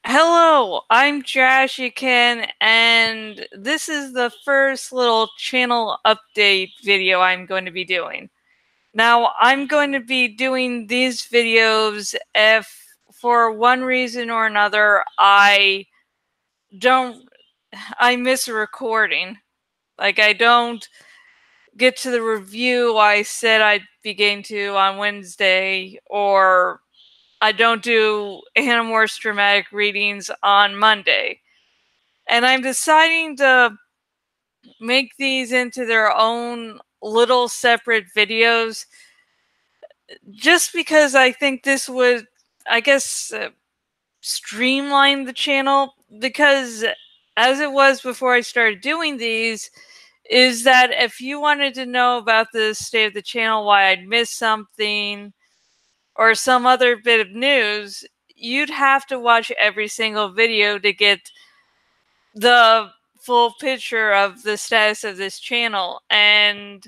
Hello, I'm Jashikin, and this is the first little channel update video I'm going to be doing. Now, I'm going to be doing these videos if, for one reason or another, don't, I miss a recording. Like, I don't get to the review I said I'd be getting to on Wednesday, or I don't do Animorphs dramatic readings on Monday. And I'm deciding to make these into their own little separate videos just because I think this would, I guess, streamline the channel. Because as it was before I started doing these, is that if you wanted to know about the state of the channel, why I'd missed something, or some other bit of news, you'd have to watch every single video to get the full picture of the status of this channel. And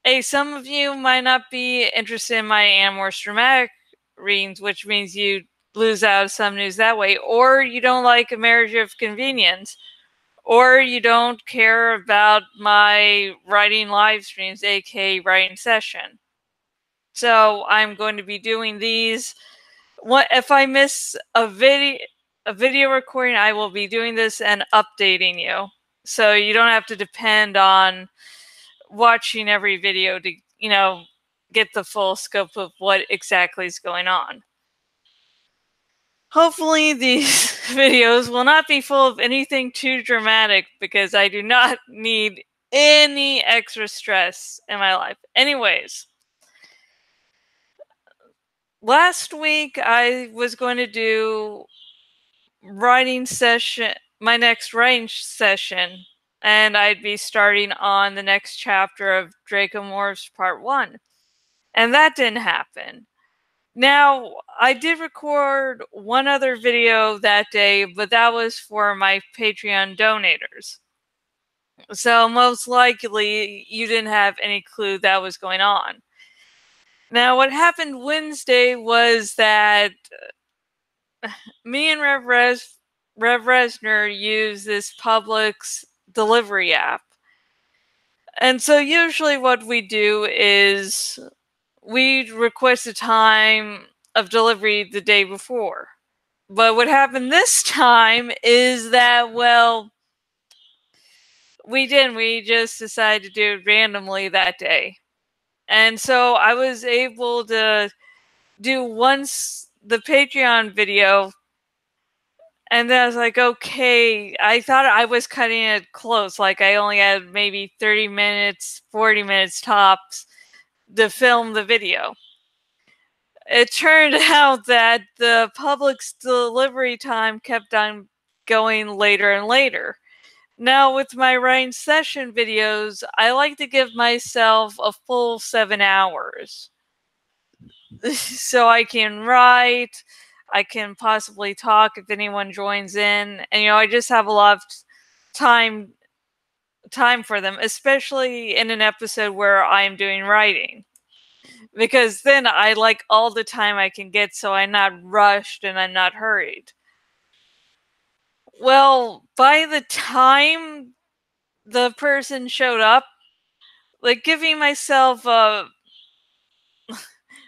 hey, some of you might not be interested in my Animorphs dramatic readings, which means you lose out of some news that way, or you don't like A Marriage of Convenience, or you don't care about my writing live streams, aka writing session. So I'm going to be doing these. What if I miss a video recording? I will be doing this and updating you, so you don't have to depend on watching every video to get the full scope of what exactly is going on. Hopefully these videos will not be full of anything too dramatic, because I do not need any extra stress in my life. Anyways, last week I was going to do writing session, my next writing session, and I'd be starting on the next chapter of Dracomorphs Part 1. And that didn't happen. Now, I did record one other video that day, but that was for my Patreon donators. So most likely you didn't have any clue that was going on. Now, what happened Wednesday was that me and Rev Resner use this Publix delivery app. And so usually what we do is we request a time of delivery the day before. But what happened this time is that, well, we didn't. We just decided to do it randomly that day. And so I was able to do once the Patreon video, and then I was like, okay, I thought I was cutting it close. Like I only had maybe 30 minutes, 40 minutes tops to film the video. It turned out that the Publix delivery time kept on going later and later. Now, with my writing session videos, I like to give myself a full 7 hours. So I can write, I can possibly talk if anyone joins in, and I just have a lot of time for them, especially in an episode where I'm doing writing. Because then I like all the time I can get, so I'm not rushed and I'm not hurried. Well, by the time the person showed up, like giving myself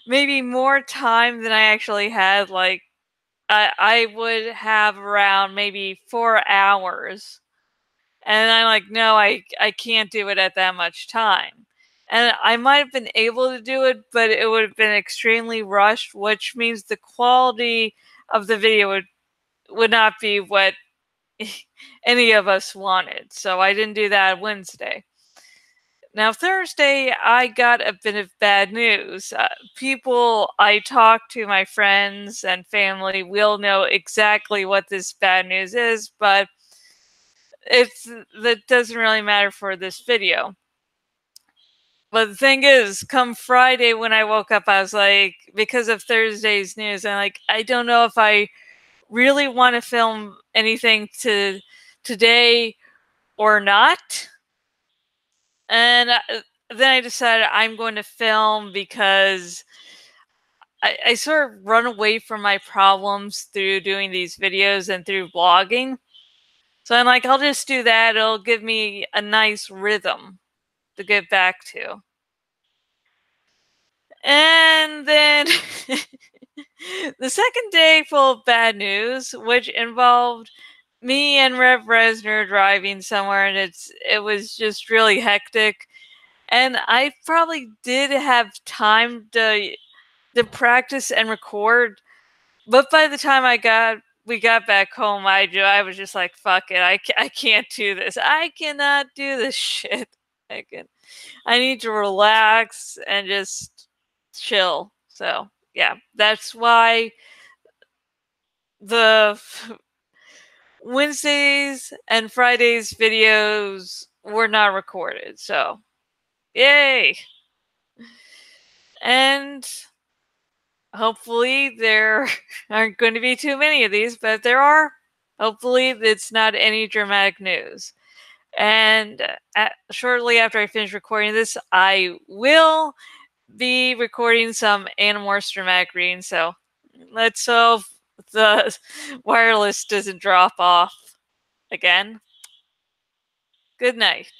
maybe more time than I actually had, like I would have around maybe 4 hours. And I'm like, no, I can't do it at that much time. And I might have been able to do it, but it would have been extremely rushed, which means the quality of the video would not be what any of us wanted. So I didn't do that Wednesday. Now, Thursday, I got a bit of bad news. People I talk to, my friends and family, will know exactly what this bad news is, but that doesn't really matter for this video. But the thing is, come Friday when I woke up, I was like, because of Thursday's news, I'm like, I don't know if I really want to film anything today or not. And then I decided I'm going to film because I sort of run away from my problems through doing these videos and through blogging. So I'm like, I'll just do that. It'll give me a nice rhythm to get back to. And then the second day full of bad news, which involved me and Rev Resner driving somewhere, and it was just really hectic. And I probably did have time to practice and record, but by the time we got back home, I was just like, fuck it, I can't do this. I cannot do this shit. I need to relax and just chill. So yeah, that's why the Wednesdays and Fridays videos were not recorded. So yay. And hopefully there aren't going to be too many of these, but if there are, hopefully it's not any dramatic news. And shortly after I finish recording this, I will be recording some Animorphs dramatic readings, so let's hope the wireless doesn't drop off again. Good night.